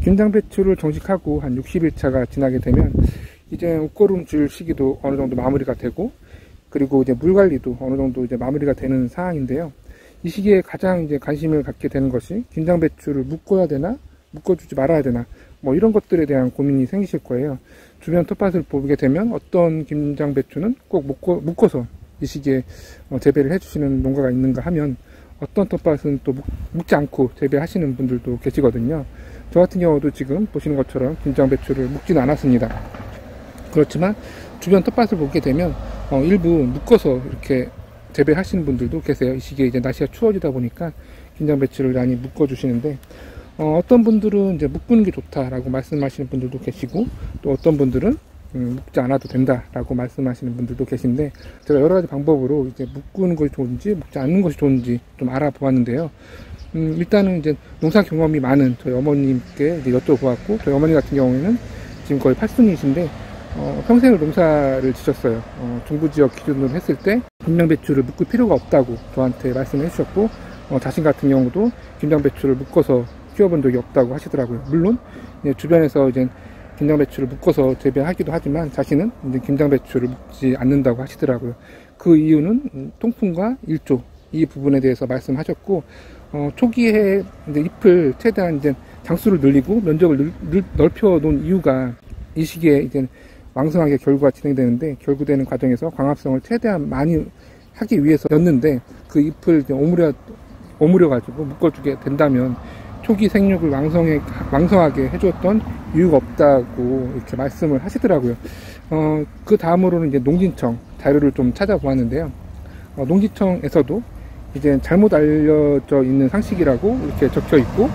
김장 배추를 정식하고 한 60일차가 지나게 되면 이제 옷고름 줄 시기도 어느 정도 마무리가 되고, 그리고 이제 물 관리도 어느 정도 이제 마무리가 되는 상황인데요. 이 시기에 가장 이제 관심을 갖게 되는 것이 김장 배추를 묶어야 되나, 묶어주지 말아야 되나, 뭐 이런 것들에 대한 고민이 생기실 거예요. 주변 텃밭을 보게 되면 어떤 김장 배추는 꼭 묶어서 이 시기에 재배를 해주시는 농가가 있는가 하면, 어떤 텃밭은 또 묶지 않고 재배하시는 분들도 계시거든요. 저 같은 경우도 지금 보시는 것처럼 김장 배추를 묶지는 않았습니다. 그렇지만 주변 텃밭을 보게 되면 일부 묶어서 이렇게 재배하시는 분들도 계세요. 이 시기에 이제 날씨가 추워지다 보니까 김장 배추를 많이 묶어 주시는데, 어떤 분들은 이제 묶는 게 좋다라고 말씀하시는 분들도 계시고, 또 어떤 분들은 묶지 않아도 된다라고 말씀하시는 분들도 계신데, 제가 여러 가지 방법으로 이제 묶는 것이 좋은지 묶지 않는 것이 좋은지 좀 알아보았는데요. 일단은 이제 농사 경험이 많은 저희 어머님께 이제 여쭤보았고, 저희 어머니 같은 경우에는 지금 거의 80이신데 평생을 농사를 지셨어요. 중부지역 기준으로 했을 때 김장배추를 묶을 필요가 없다고 저한테 말씀을 해주셨고, 자신 같은 경우도 김장배추를 묶어서 키워본 적이 없다고 하시더라고요. 물론 주변에서 이제 김장배추를 묶어서 재배하기도 하지만 자신은 이제 김장배추를 묶지 않는다고 하시더라고요. 그 이유는 통풍과 일조, 이 부분에 대해서 말씀하셨고, 초기에 이제 잎을 최대한 이제 장수를 늘리고 면적을 넓혀 놓은 이유가 이 시기에 이제 왕성하게 결구가 진행되는데, 결구되는 과정에서 광합성을 최대한 많이 하기 위해서였는데, 그 잎을 이제 오므려 가지고 묶어주게 된다면 초기 생육을 왕성하게 해주었던 이유가 없다고 이렇게 말씀을 하시더라고요. 그 다음으로는 이제 농진청 자료를 좀 찾아보았는데요. 농지청에서도 이제 잘못 알려져 있는 상식이라고 이렇게 적혀 있고,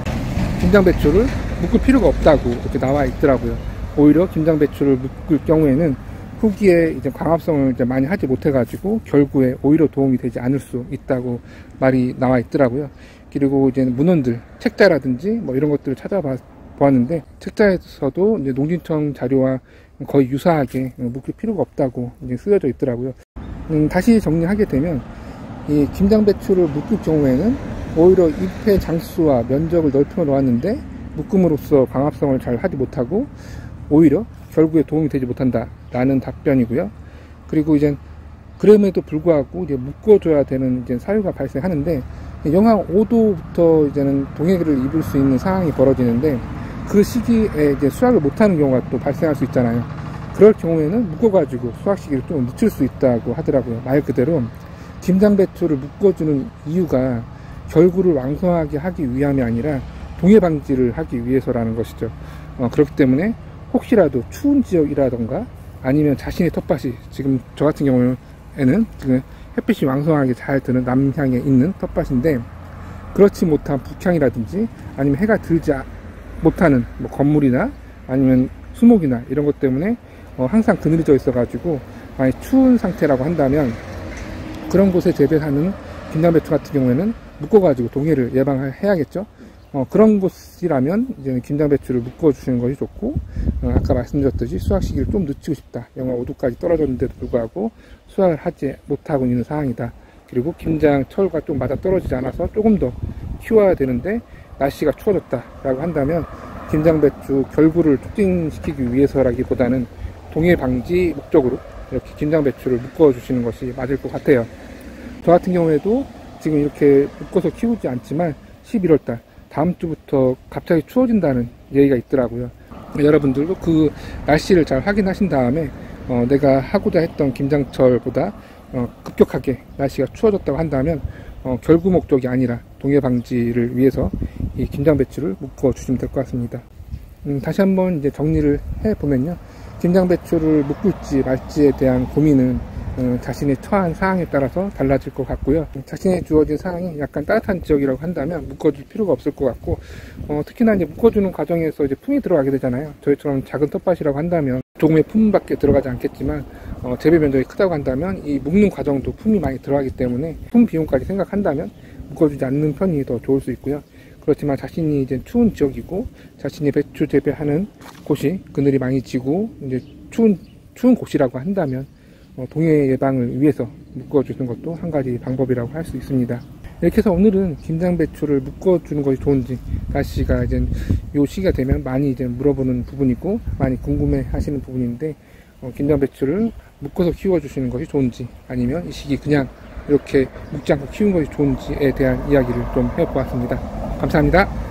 김장배추를 묶을 필요가 없다고 이렇게 나와 있더라고요. 오히려 김장배추를 묶을 경우에는 후기에 이제 광합성을 이제 많이 하지 못해가지고 결구에 오히려 도움이 되지 않을 수 있다고 말이 나와 있더라고요. 그리고 이제 문헌들, 책자라든지 뭐 이런 것들을 찾아보았는데, 책자에서도 이제 농진청 자료와 거의 유사하게 묶을 필요가 없다고 이제 쓰여져 있더라고요. 다시 정리하게 되면, 이 김장배추를 묶을 경우에는 오히려 잎의 장수와 면적을 넓혀 놓았는데 묶음으로써 광합성을 잘 하지 못하고 오히려 결국에 도움이 되지 못한다 라는 답변이고요. 그리고 이제 그럼에도 불구하고 이제 묶어줘야 되는 이제 사유가 발생하는데, 영하 5도부터 이제는 동해를 입을 수 있는 상황이 벌어지는데, 그 시기에 이제 수확을 못하는 경우가 또 발생할 수 있잖아요. 그럴 경우에는 묶어가지고 수확 시기를 좀 늦출 수 있다고 하더라고요. 말 그대로 김장배추를 묶어주는 이유가 결구를 왕성하게 하기 위함이 아니라 동해 방지를 하기 위해서라는 것이죠. 그렇기 때문에 혹시라도 추운 지역이라던가 아니면 자신의 텃밭이, 지금 저 같은 경우에는 지금 햇빛이 왕성하게 잘 드는 남향에 있는 텃밭인데, 그렇지 못한 북향이라든지 아니면 해가 들지 못하는 뭐 건물이나 아니면 수목이나 이런 것 때문에 항상 그늘져 있어 가지고 만약 추운 상태라고 한다면, 그런 곳에 재배하는 김장배추 같은 경우에는 묶어가지고 동해를 예방해야겠죠. 그런 곳이라면 이제 김장배추를 묶어주시는 것이 좋고, 아까 말씀드렸듯이 수확 시기를 좀 늦추고 싶다, 영하 5도까지 떨어졌는데도 불구하고 수확을 하지 못하고 있는 상황이다, 그리고 김장철과 좀 맞아 떨어지지 않아서 조금 더 키워야 되는데 날씨가 추워졌다 라고 한다면, 김장배추 결구를 촉진시키기 위해서라기보다는 동해 방지 목적으로 이렇게 김장배추를 묶어주시는 것이 맞을 것 같아요. 저 같은 경우에도 지금 이렇게 묶어서 키우지 않지만 11월달 다음 주부터 갑자기 추워진다는 얘기가 있더라고요. 여러분들도 그 날씨를 잘 확인하신 다음에 내가 하고자 했던 김장철보다 급격하게 날씨가 추워졌다고 한다면 결구 목적이 아니라 동해 방지를 위해서 이 김장배추를 묶어 주시면 될 것 같습니다. 다시 한번 이제 정리를 해 보면요, 김장배추를 묶을지 말지에 대한 고민은 자신의 처한 상황에 따라서 달라질 것 같고요. 자신의 주어진 상황이 약간 따뜻한 지역이라고 한다면 묶어줄 필요가 없을 것 같고, 특히나 이제 묶어주는 과정에서 이제 품이 들어가게 되잖아요. 저희처럼 작은 텃밭이라고 한다면 조금의 품밖에 들어가지 않겠지만, 재배 면적이 크다고 한다면 이 묶는 과정도 품이 많이 들어가기 때문에 품 비용까지 생각한다면 묶어주지 않는 편이 더 좋을 수 있고요. 그렇지만 자신이 이제 추운 지역이고 자신이 배추 재배하는 곳이 그늘이 많이 지고 이제 추운 곳이라고 한다면 동해 예방을 위해서 묶어주는 것도 한 가지 방법이라고 할 수 있습니다. 이렇게 해서 오늘은 김장배추를 묶어주는 것이 좋은지 날씨가 이제 요 시기가 되면 많이 이제 물어보는 부분이고 많이 궁금해 하시는 부분인데, 김장배추를 묶어서 키워주시는 것이 좋은지 아니면 이 시기 그냥 이렇게 묶지 않고 키우는 것이 좋은지에 대한 이야기를 좀 해보았습니다. 감사합니다.